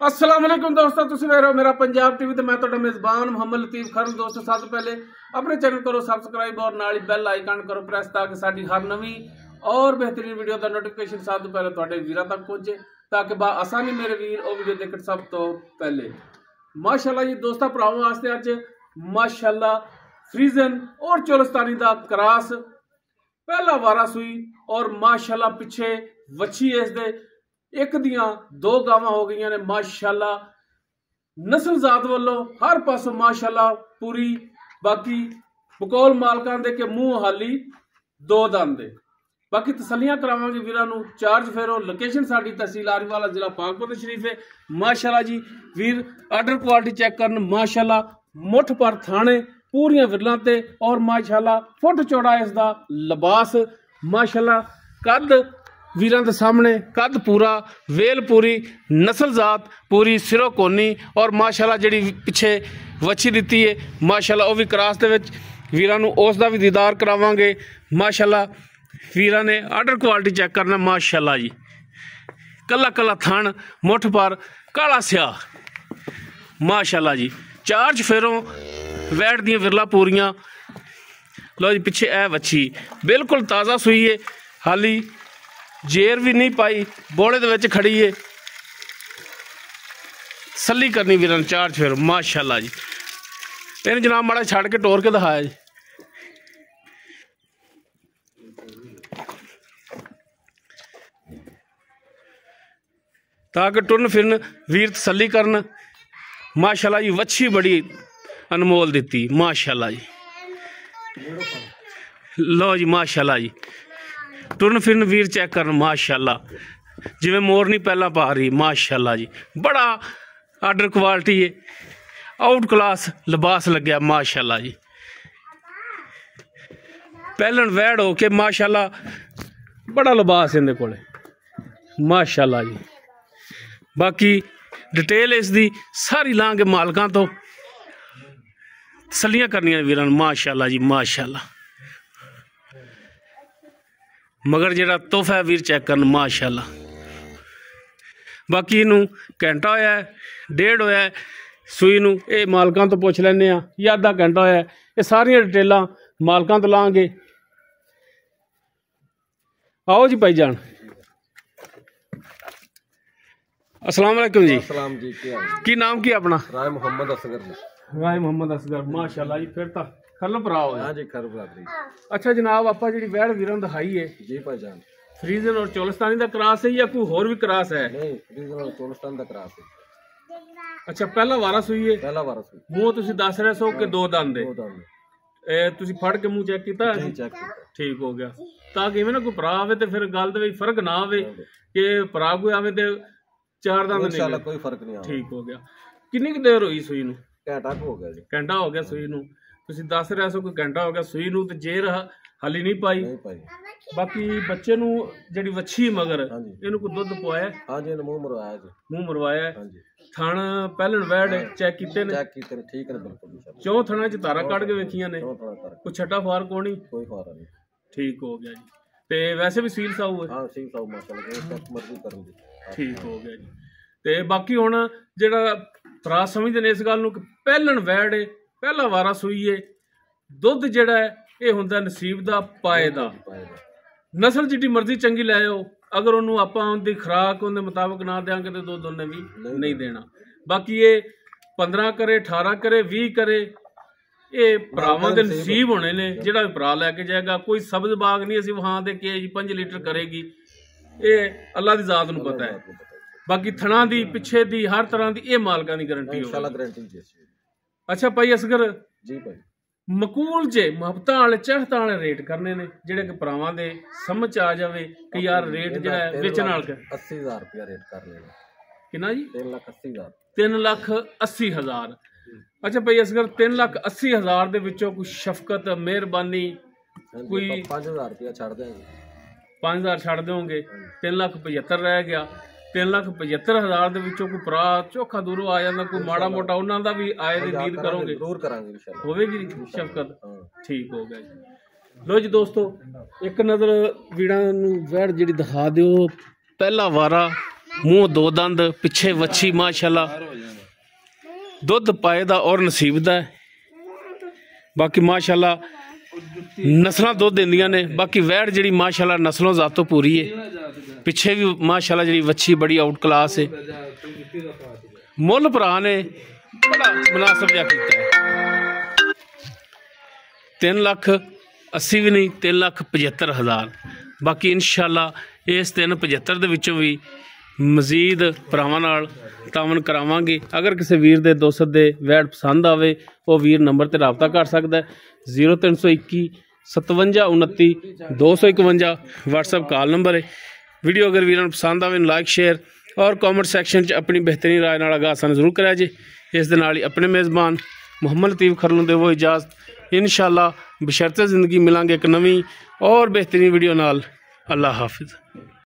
अस्सलाम वालेकुम दोस्तों, तुसीं देख रहे हो मेरा पंजाब टीवी ते मैं तुहाडा मेज़बान मोहम्मद लतीफ खरन। दोस्तों सब तो पहले अपने चैनल करो सबसक्राइब और नाल ही बेल आइकन करो प्रेस ताकि साडी हर नवी और बेहतरीन वीडियो का नोटिफिकेशन सब तो पहले तुहाडे वीरां तक पहुंचे ताकि बा आसानी मेरे वीर और वीडियो देखण सब तो पहले। माशाल्लाह जी दोस्तों भरावां वास्ते अज माशाल्लाह फ्रीजन और चोलस्तानी दा क्रॉस पहला वारा सुई और माशाल्लाह पिछे वच्छी इस दे एक दियां दो गावां हो गई ने माशाल्लाह नस्ल जात वालों हर पासों माशाल्लाह पूरी। बाकी बकौल मालकां दे के मुंह हाली दो दंद दे। बाकी तसलियां करावांगे वीरां नूं। चार्ज फेरो लोकेशन साडी तहसील आरीवाला जिला पाकपुर शरीफ है। माशाल्लाह जी वीर आर्डर क्वालिटी चेक करन माशाल्लाह मुठ पर थाने पूरियां विरलां ते और माशाल्लाह फुट चौड़ा इसदा लिबास माशाल्लाह कद वीरां दे सामने कद पूरा वेल पूरी नस्ल जात पूरी सिरो कोनी और माशाल्लाह जिहड़ी पिछे वच्छी दित्ती है माशाल्लाह वो भी क्रॉस दे विच वीरां नूं उस दा भी दीदार करावांगे। माशाल्लाह वीरां ने आर्डर क्वालिटी चेक करना माशाल्लाह जी कला कला थण मुठ पर काला स्याह माशाल्लाह जी। चार्ज फेरों वैट दी विरला पूरियां। लो जी पिछे ए वच्छी बिल्कुल ताज़ा सुई है हाली जेर भी नहीं पाई बोले दे विच खड़ी है सली करनी वीरां चार्ज फेर माशाल्लाह जी। इन जनाब माड़ा छड़ के टोर के दिखाया जी। ताकि टुरन फिरन वीर तसली करन माशाल्लाह जी। वच्छी बड़ी अनमोल दिती माशाल्लाह जी। लो जी माशाल्लाह जी टुरन फिरन वीर चेक करन माशाल्लाह जिवें मोरनी पहला पा रही माशाल्लाह जी। बड़ा आर्डर क्वालिटी है आउट क्लास लिबास लग्या माशाल्लाह जी। पहलन वैड हो के माशाल्लाह बड़ा लिबास इहदे कोले माशाल्लाह जी। बाकी डिटेल इसदी सारी लांगे मालकां तो तसलियां करनियां वीरां माशाल्लाह जी माशाल्लाह। मगर जेड़ा तोहफा है वीर चेक करन माशाल्लाह। बाकी इनू घंटा होया डेढ़ होया सुई नू ये मालकां तो पुछ लैने आ या अद्धा घंटा होया ये सारियां डिटेलां मालकां तो लांगे। आओ जी भाई जान। अस्सलाम वालेकुम जी। अस्सलाम जी की नाम की अपना? राय मोहम्मद असगर जी। राय मोहम्मद असगर माशाल्लाह जी। फिर तो खल भरा हो। हाँ जी खर बरादरी। अच्छा जनाब आप जी वैड़ वीरों दिखाई है जी भाईजान फ्रीजन और चोलस्तानी का क्रॉस है या कोई होर भी क्रॉस है? नहीं फ्रीजन और चोलस्तान का क्रॉस है। अच्छा पहला वारा सुई है पहला वारा सुई मुंह तुसी दस रहे सो के दो दंद है दो दंद तुसी फड़ के मुंह चेक कीता है? चेक कीता ठीक हो गया ताकि इवें ना कोई भरा आवे ते फिर गल दे विच फर्क ना आवे कि भरा कोई आवे ते चार दंद नहीं इंशाल्लाह कोई फर्क नहीं आवे। ठीक हो गया। कितनी देर हुई सुई नू? घंटा हो गया जी। घंटा हो गया सुई नू तुसी दस रहे सो कोई घंटा हो गया सुई नू ते जेर हाली नहीं पाई। नहीं पाई। बाकी बच्चे नू जेडी वच्छी मगर हाँ जी इनू कोई दुध पवाया? हाँ जी इन्हें मुंह मरवाया जी। मुंह मरवाया हाँ जी थण पहलन वैड चेक कीते ने? चेक कीते ने ठीक है बिल्कुल इंशाल्लाह। चौं थणा च तारा कट के वेखियां ने? क्यों थोड़ा फर्क कोई छटा फार कोनी? कोई फर्क नहीं। ठीक हो गया जी। ते वैसे भी सील साऊ है? हाँ ठीक साहब माशाल्लाह जो चेक मर्जी करन दी। ठीक हो गया जी। ते बाकी हुण जेड़ा भरा समझदे ने इस गल नूं कि पहलन वैड है पहला वारा सुई है दुध जेड़ा है ये हुंदा नसीब दा पाए दा। नस्ल जिड्डी मर्जी चंगी लै आओ अगर उन्होंने आपां उनकी खुराक उनके मुताबिक ना देंगे तो दुध उन्हें भी नहीं देना। बाकी ये 15 करे 18 करे 20 करे ये भरावां दे नसीब होने ने जिहड़ा भी भरा लैके जाएगा। कोई सब्ज बाग नहीं असीं वहां दे के 5 लीटर करेगी ये अल्लाह की जात नूं पता है। बाकी थणा दी पिछे दी हर तरह की ये मालकां दी गारंटी इंशाल्लाह गारंटी जी। अच्छा भाई असगर जी भाई मकूल जे मुहब्बतां वाले चाहतां वाले रेट करने ने जिहड़े कि भरावां दे समझ आ जावे कि यार रेट जिहड़ा है बेचण वाल 80,000 रुपया रेट कर लेना। कितना जी? 3,80,000 3,80,000। अच्छा भाई असगर 3,80,000 दे विचों कोई शफकत मेहरबानी कोई 5,000 रुपया छड़ देंगे। 5,000 छड़ दोगे 3,75,000 रह गया। 3,75,000 दे विचों कोई भरा चोखा दूरों आ जाता कोई माड़ा मोटा उन्हां दा भी आए दी उम्मीद करोगे? जरूर करांगे इंशाल्लाह होवेगी शफकत। ठीक हो गया जी। लो जी दोस्तों एक नज़र वीरां नूं वैड़ जिहड़ी दिखा दिओ पहला वारा ਮੂੰਹ ਦੋ ਦੰਦ, ਪਿੱਛੇ ਵੱਛੀ ਮਾਸ਼ਾਅੱਲਾ, ਦੁੱਧ ਪਾਏ ਦਾ ਔਰ ਨਸੀਬ ਦਾ ਹੈ। ਬਾਕੀ ਮਾਸ਼ਾਅੱਲਾ ਨਸਲਾਂ ਦੁੱਧ ਦਿੰਦੀਆਂ ਨੇ। ਬਾਕੀ ਵੈੜ ਜਿਹੜੀ ਮਾਸ਼ਾਅੱਲਾ ਨਸਲੋਂ ਜ਼ਾਤੋਂ ਪੂਰੀ ਹੈ। ਪਿੱਛੇ ਵੀ ਮਾਸ਼ਾਅੱਲਾ ਜਿਹੜੀ ਵੱਛੀ ਬੜੀ ਆਊਟ ਕਲਾਸ ਹੈ। ਮੁੱਲ ਭਰਾ ਨੇ ਬੜਾ ਮੁਨਾਸਬ ਜਿਹਾ ਕੀਤਾ ਹੈ। 3,80,000 ਵੀ ਨਹੀਂ, 3,75,000। ਬਾਕੀ ਇਨਸ਼ਾਅੱਲਾ ਇਸ 3,75,000 ਦੇ ਵਿੱਚੋਂ ਵੀ ਮਜ਼ੀਦ ਭਰਾਵਾਂ ਨਾਲ ਤਾਵਨ ਕਰਾਵਾਂਗੇ। ਅਗਰ ਕਿਸੇ ਵੀਰ ਦੇ ਦੋਸਤ ਦੇ ਵੈੜ ਪਸੰਦ ਆਵੇ ਉਹ ਵੀਰ ਨੰਬਰ ਤੇ ਰਾਬਤਾ ਕਰ ਸਕਦਾ ਹੈ। 0321 57 29 251 WhatsApp ਕਾਲ ਨੰਬਰ ਹੈ। ਵੀਡੀਓ ਅਗਰ ਵੀਰਾਂ ਨੂੰ ਪਸੰਦ ਆਵੇ ਲਾइक शेयर और कॉमेंट सैक्शन अपनी बेहतरीन राय नाल आगाह सानू जरूर कराया जे। इस दे नाल ही अपने मेज़बान मुहम्मद लतीफ़ खरलू दे वो इजाज़त। इंशाअल्लाह बशर्ते ज़िंदगी मिलांगे एक नवी और बेहतरीन वीडियो नाल। अल्लाह हाफिज़।